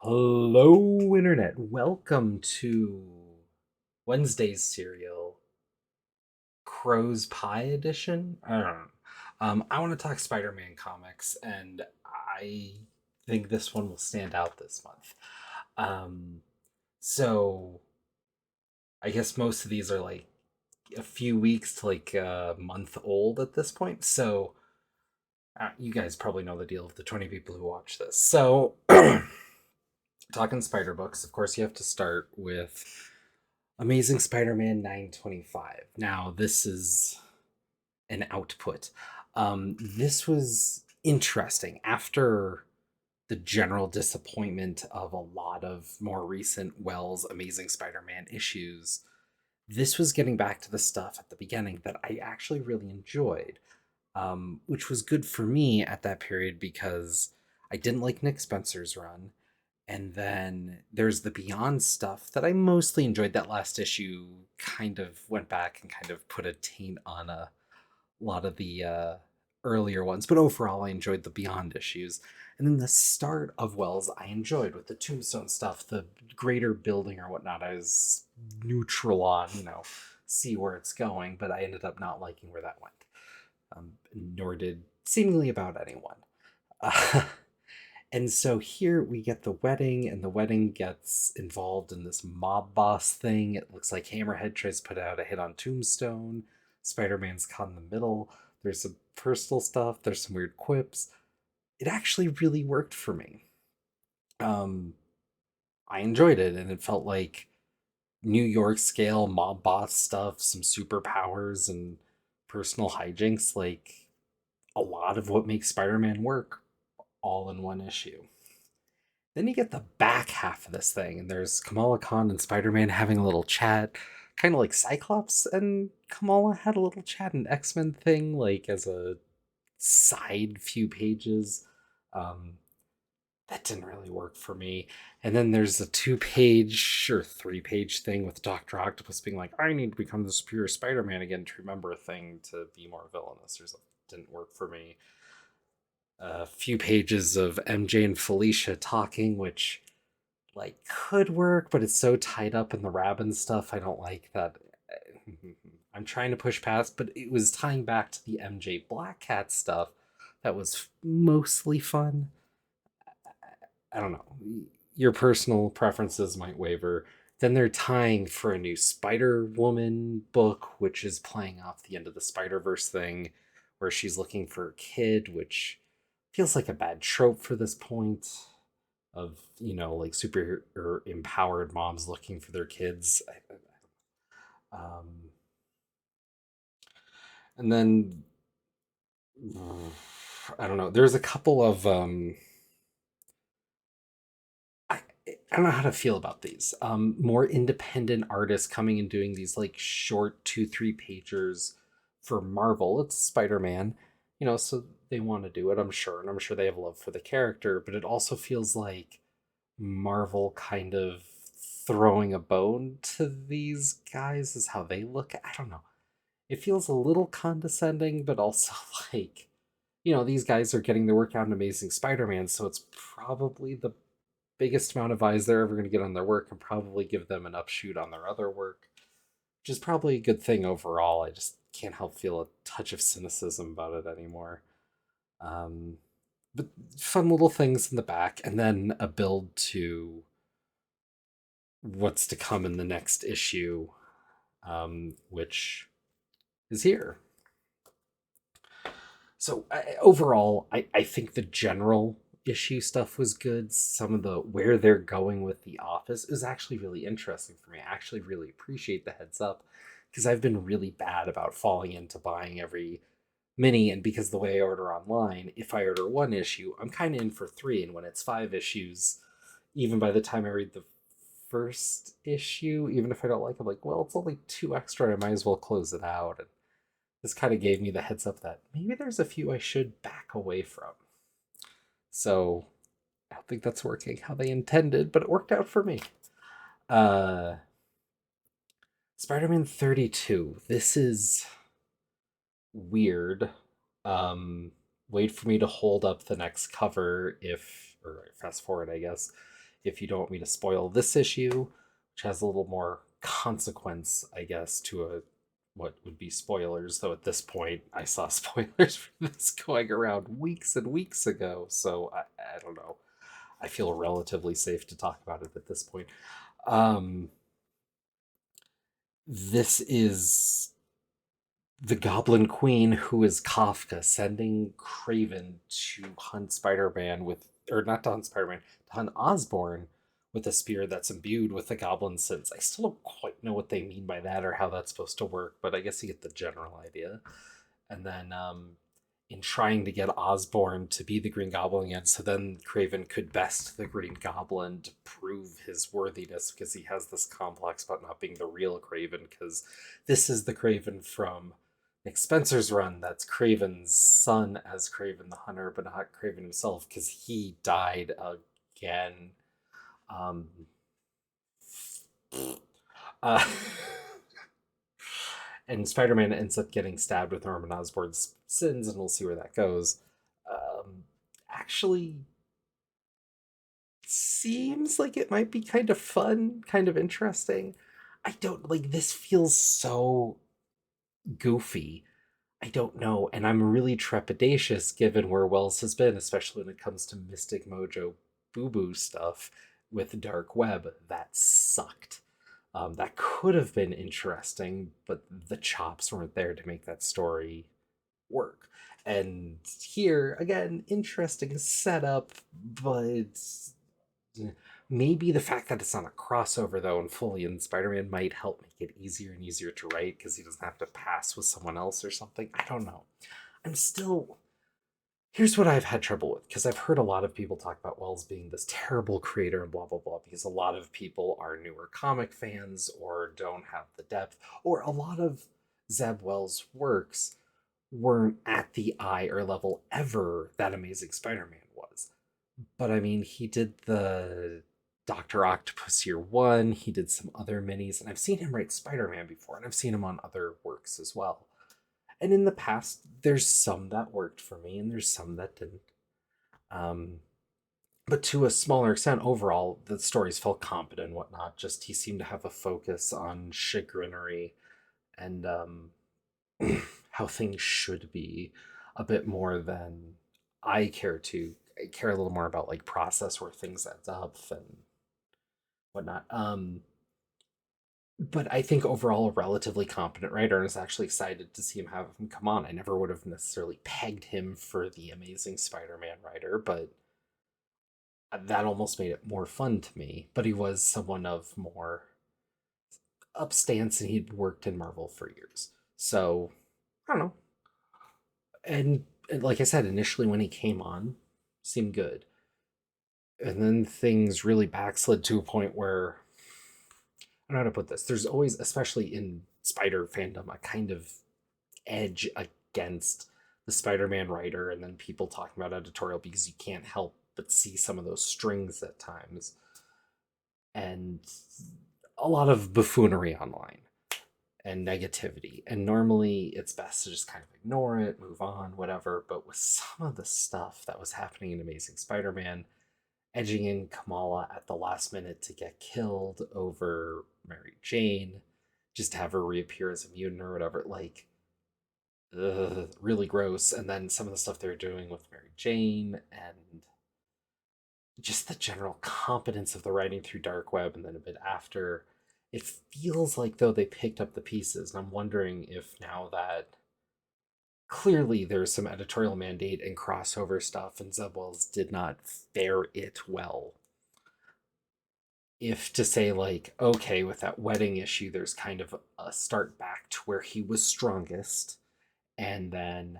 Hello, Internet. Welcome to Wednesday's Serial Crow's Pie Edition. I don't know. I want to talk Spider Man comics, and I think this one will stand out this month. Um, so, I guess most of these are like a few weeks to like a month old at this point. So, you guys probably know the deal of the 20 people who watch this. So, talking Spider Books, of course, you have to start with Amazing Spider Man 925. Now, this is an output. This was interesting. After the general disappointment of a lot of more recent Wells Amazing Spider Man issues, this was getting back to the stuff at the beginning that I actually really enjoyed, which was good for me at that period because I didn't like Nick Spencer's run. And then there's the Beyond stuff that I mostly enjoyed. That last issue kind of went back and kind of put a taint on a lot of the earlier ones, but overall I enjoyed the Beyond issues. And then the start of Wells I enjoyed with the Tombstone stuff, the greater building or whatnot. I was neutral on, see where it's going, but I ended up not liking where that went. Nor did seemingly about anyone. Uh, And so here we get the wedding, and the wedding gets involved in this mob boss thing. It looks like Hammerhead tries to put out a hit on Tombstone. Spider Man's caught in the middle. There's some personal stuff, there's some weird quips. It actually really worked for me. Um, I enjoyed it, and it felt like New York scale mob boss stuff, some superpowers, and personal hijinks. Like a lot of what makes Spider Man work all in one issue. Then you get the back half of this thing, and there's Kamala Khan and Spider Man having a little chat, kind of like Cyclops and Kamala had a little chat, an X Men thing, like as a side few pages. Um, that didn't really work for me. And then there's a 2 page or 3 page thing with Dr. Octopus being like, I need to become the superior Spider Man again to remember a thing to be more villainous. Or something. Didn't work for me. A few pages of MJ and Felicia talking, which like could work, but it's so tied up in the Rabin stuff. I don't like that. I'm trying to push past, but it was tying back to the MJ Black Cat stuff that was mostly fun. I don't know. Your personal preferences might waver. Then they're tying for a new Spider Woman book, which is playing off the end of the Spider Verse thing, where she's looking for a kid, which feels like a bad trope for this point of like super or empowered moms looking for their kids. And then I don't know. There's a couple of I, I don't know how to feel about these. More independent artists coming and doing these like short 2-3 pagers for Marvel. It's Spider Man, so they want to do it. I'm sure, and I'm sure they have love for the character. But it also feels like Marvel kind of throwing a bone to these guys is how they look. I don't know. It feels a little condescending, but also like, these guys are getting their work out in Amazing Spider Man, so it's probably the biggest amount of eyes they're ever going to get on their work and probably give them an upshoot on their other work, which is probably a good thing overall. I just can't help feel a touch of cynicism about it anymore. Um, but fun little things in the back, and then a build to what's to come in the next issue, which is here. So overall, I think the general issue stuff was good. Some of the where they're going with the office is actually really interesting for me. I actually really appreciate the heads up because I've been really bad about falling into buying every mini, and because the way I order online, if I order one issue, I'm kind of in for three, and when it's 5 issues, even by the time I read the first issue, even if I don't like it, I'm like, well, it's only two extra. I might as well close it out. And this kind of gave me the heads up that maybe there's a few I should back away from. So I don't think that's working how they intended, but it worked out for me. Uh, Spider Man 32. This is weird. Um, Wait for me to hold up the next cover or fast forward, I guess, if you don't want me to spoil this issue, which has a little more consequence, I guess, to a what would be spoilers, though at this point I saw spoilers for this going around weeks and weeks ago, so I don't know. I feel relatively safe to talk about it at this point. Um, this is the Goblin Queen, who is Kafka, sending Craven to hunt Spider Man with, or not to hunt Spider Man, to hunt Osborn with a spear that's imbued with the Goblin sense. I still don't quite know what they mean by that or how that's supposed to work, but I guess you get the general idea. And then, in trying to get Osborn to be the Green Goblin again, so then Craven could best the Green Goblin to prove his worthiness because he has this complex about not being the real Craven, because this is the Craven from Nick Spencer's run. That's Craven's son as Craven the Hunter, but not Craven himself because he died again. Um, uh, and Spider-Man ends up getting stabbed with Norman Osborn's sins, and we'll see where that goes. Actually, seems like it might be kind of fun, kind of interesting. I don't like this feels so goofy. I don't know, and I'm really trepidatious given where Wells has been, especially when it comes to Mystic Mojo Boo Boo stuff with Dark Web. That sucked. That could have been interesting, but the chops weren't there to make that story work. And here, again, interesting setup, but maybe the fact that it's not a crossover, though, and fully in Spider-Man might help make it easier and easier to write because he doesn't have to pass with someone else or something. I don't know. I'm still. Here's what I've had trouble with, because I've heard a lot of people talk about Wells being this terrible creator and blah, blah, blah, because a lot of people are newer comic fans or don't have the depth, or a lot of Zeb Wells' works weren't at the eye or level ever that Amazing Spider-Man was. But I mean, he did the Doctor Octopus Year One. He did some other minis, and I've seen him write Spider-Man before, and I've seen him on other works as well. And in the past, there's some that worked for me, and there's some that didn't. Um, but to a smaller extent, overall, the stories felt competent and whatnot. Just he seemed to have a focus on chagrinery and how things should be a bit more than I care to. I care a little more about like process where things end up and whatnot. But I think overall a relatively competent writer, and is actually excited to see him have him come on. I never would have necessarily pegged him for the Amazing Spider-Man writer, but that almost made it more fun to me. But he was someone of more upstance, and he'd worked in Marvel for years. So I don't know. And like I said, initially when he came on, seemed good. And then things really backslid to a point where I don't know how to put this. There's always, especially in Spider fandom, a kind of edge against the Spider-Man writer, and then people talking about editorial because you can't help but see some of those strings at times, and a lot of buffoonery online and negativity. And normally it's best to just kind of ignore it, move on, whatever. But with some of the stuff that was happening in Amazing Spider-Man, edging in Kamala at the last minute to get killed over Mary Jane, just to have her reappear as a mutant or whatever, like, really gross. And then some of the stuff they're doing with Mary Jane and just the general competence of the writing through Dark Web and then a bit after. It feels like though they picked up the pieces, and I'm wondering if now that clearly there's some editorial mandate and crossover stuff, and Zeb Wells did not fare it well. If to say, like, okay, with that wedding issue, there's kind of a start back to where he was strongest, and then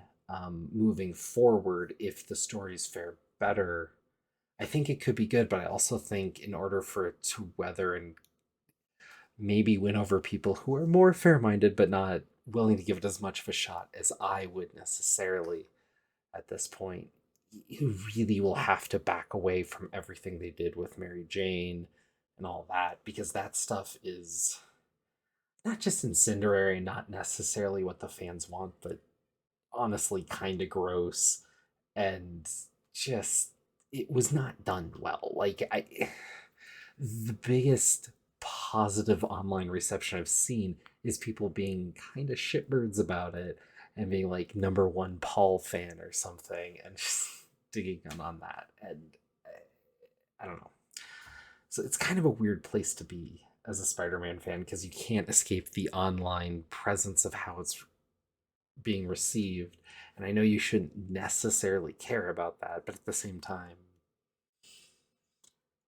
moving forward, if the stories fare better, I think it could be good. But I also think in order for it to weather and maybe win over people who are more fair minded but not willing to give it as much of a shot as I would necessarily at this point, you really will have to back away from everything they did with Mary Jane and all that, because that stuff is not just incendiary, not necessarily what the fans want, but honestly kind of gross, and just it was not done well. Like, I the biggest positive online reception I've seen is people being kind of shitbirds about it and being like number one Paul fan or something and just digging on that. And I don't know. So it's kind of a weird place to be as a Spider-Man fan because you can't escape the online presence of how it's being received. And I know you shouldn't necessarily care about that, but at the same time,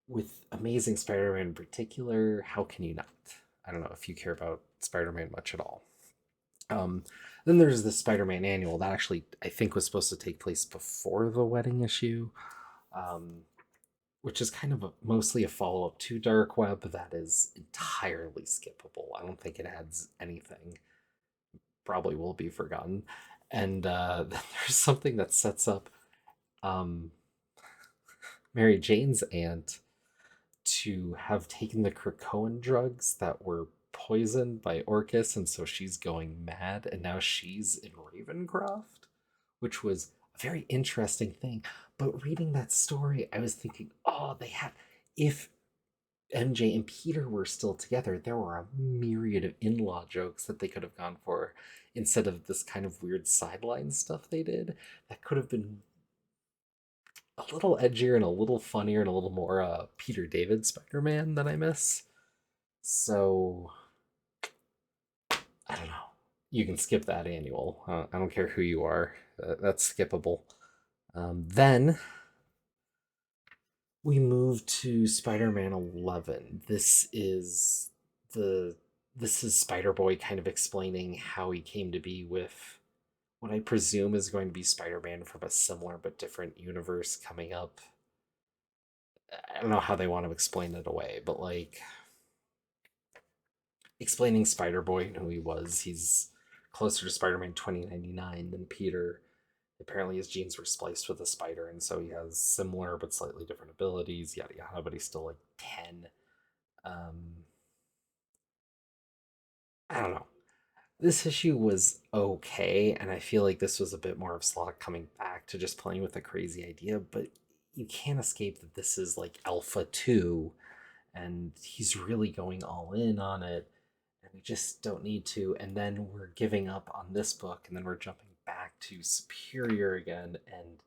with Amazing Spider-Man in particular, how can you not? I don't know if you care about Spider-Man much at all. Um, then there's the Spider-Man annual that actually I think was supposed to take place before the wedding issue, um, which is kind of mostly a follow-up to Dark Web that is entirely skippable. I don't think it adds anything. Probably will be forgotten. And then there's something that sets up um, Mary Jane's aunt to have taken the Krakoan drugs that were poisoned by Orcus, and so she's going mad, and now she's in Ravencroft, which was a very interesting thing. But reading that story, I was thinking, oh, they had if MJ and Peter were still together, there were a myriad of in-law jokes that they could have gone for instead of this kind of weird sideline stuff they did that could have been a little edgier and a little funnier and a little more Peter David Spider-Man that I miss. So I don't know. You can skip that annual. I don't care who you are. That's skippable. Then we move to Spider-Man 11. The this is Spider-Boy kind of explaining how he came to be with what I presume is going to be Spider-Man from a similar but different universe coming up. I don't know how they want to explain it away, but like explaining Spider Boy and who he was, he's closer to Spider Man 2099 than Peter. Apparently, his genes were spliced with a spider, and so he has similar but slightly different abilities, yada yada, but he's still like 10. Um, I don't know. This issue was okay, and I feel like this was a bit more of Slot coming back to just playing with a crazy idea, but you can't escape that this is like Alpha 2, and he's really going all in on it, and we just don't need to. And then we're giving up on this book, and then we're jumping back to Superior again. And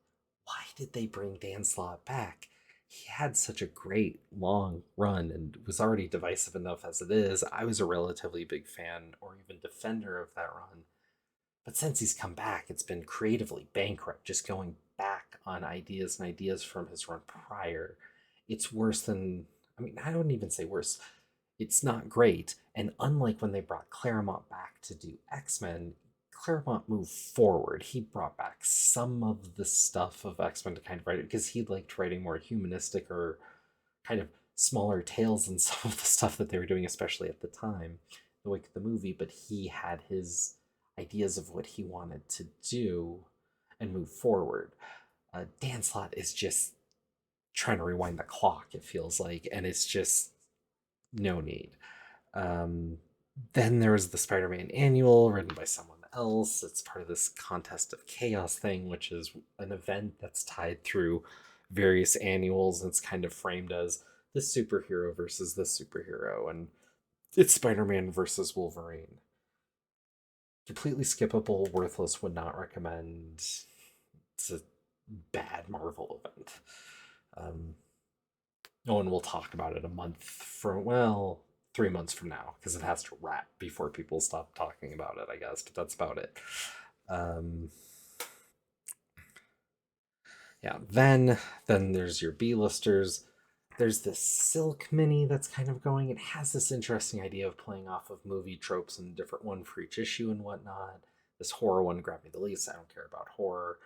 why did they bring Dan Slott back? He had such a great long run and was already divisive enough as it is. I was a relatively big fan or even defender of that run. But since he's come back, it's been creatively bankrupt, just going back on ideas and ideas from his run prior. It's worse than, I mean, I wouldn't even say worse. It's not great. And unlike when they brought Claremont back to do X Men, Claremont moved forward. He brought back some of the stuff of X Men to kind of write it because he liked writing more humanistic or kind of smaller tales than some of the stuff that they were doing, especially at the time, the wake of the movie. But he had his ideas of what he wanted to do and move forward. Dan Slott is just trying to rewind the clock, it feels like, and it's just no need. Um, then there was the Spider Man annual written by someone else. It's part of this Contest of Chaos thing, which is an event that's tied through various annuals. And it's kind of framed as this superhero versus this superhero. And it's Spider Man versus Wolverine. Completely skippable, worthless, would not recommend. It's a bad Marvel event. Um, no one will talk about it a month from, well, 3 months from now because it has to wrap before people stop talking about it, I guess. But that's about it. Um, yeah. Then there's your B-listers. There's this Silk mini that's kind of going. It has this interesting idea of playing off of movie tropes and a different one for each issue and whatnot. This horror one grabbed me the least. I don't care about horror.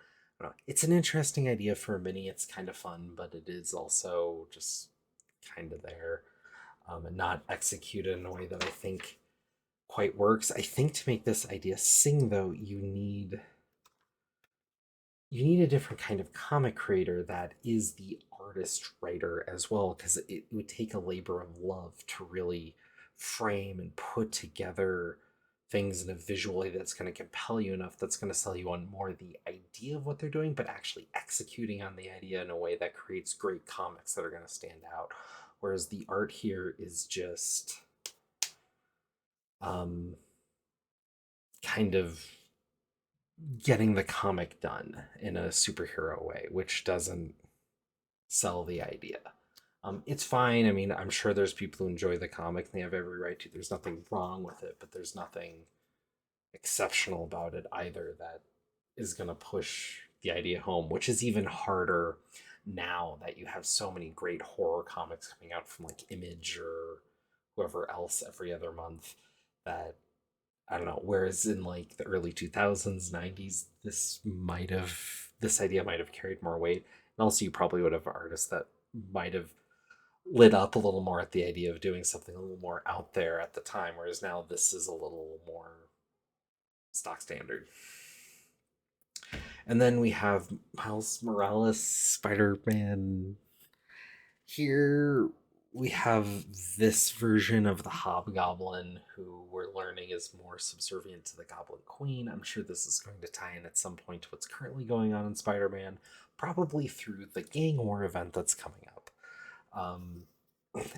It's an interesting idea for a mini. It's kind of fun, but it is also just kind of there, and not executed in a way that I think quite works. I think to make this idea sing, though, you need a different kind of comic creator that is the artist writer as well, because it would take a labor of love to really frame and put together things in a visual way that's going to compel you enough, that's going to sell you on more the idea of what they're doing, but actually executing on the idea in a way that creates great comics that are going to stand out. whereas the art here is just um, kind of getting the comic done in a superhero way, which doesn't sell the idea. It's fine. I mean, I'm sure there's people who enjoy the comic and they have every right to. There's nothing wrong with it, but there's nothing exceptional about it either that is going to push the idea home, which is even harder now that you have so many great horror comics coming out from like Image or whoever else every other month that I don't know. Whereas in like the early 2000s, 90s, this idea might have carried more weight. And also, you probably would have artists that might have lit up a little more at the idea of doing something a little more out there at the time. Whereas now, this is a little more stock standard. And then we have Miles Morales, Spider Man. Here we have this version of the Hobgoblin who we're learning is more subservient to the Goblin Queen. I'm sure this is going to tie in at some point to what's currently going on in Spider Man, probably through the Gang War event that's coming up. Um,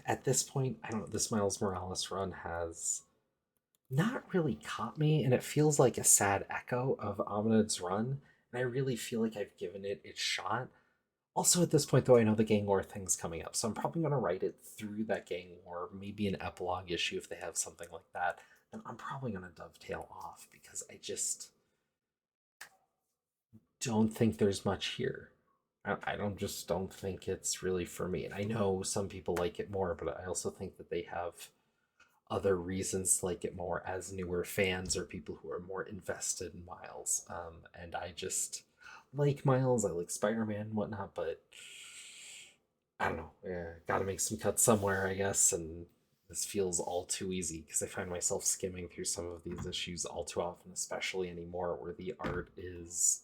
at this point, I don't know, this Miles Morales run has not really caught me, and it feels like a sad echo of Amanad's run, and I really feel like I've given it its shot. Also, at this point, though, I know the gang war thing's coming up, so I'm probably going to write it through that gang war, maybe an epilogue issue if they have something like that. And I'm probably going to dovetail off because I just don't think there's much here. I don't think it's really for me. And I know some people like it more, but I also think that they have other reasons to like it more as newer fans or people who are more invested in Miles. And I just like Miles. I like Spider Man and whatnot, but I don't know. Yeah, got to make some cuts somewhere, I guess. And this feels all too easy because I find myself skimming through some of these issues all too often, especially anymore where the art is.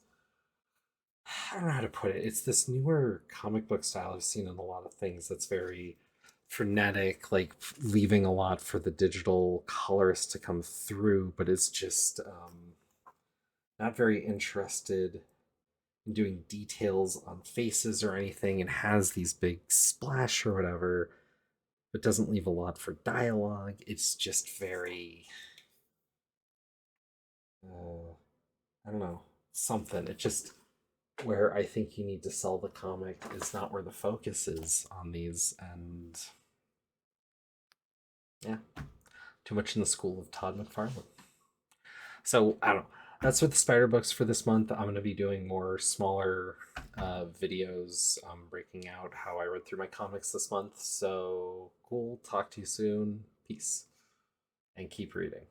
I don't know how to put it. It's this newer comic book style I've seen in a lot of things that's very frenetic, like leaving a lot for the digital colorist to come through, but it's just not very interested in doing details on faces or anything and has these big splash or whatever, but doesn't leave a lot for dialogue. It's just very, I don't know, something. It just, where I think you need to sell the comic is not where the focus is on these. And yeah, too much in the school of Todd McFarlane. So I don't know. That's what the Spider Books for this month. I'm going to be doing more smaller videos breaking out how I read through my comics this month. So cool. Talk to you soon. Peace. And keep reading.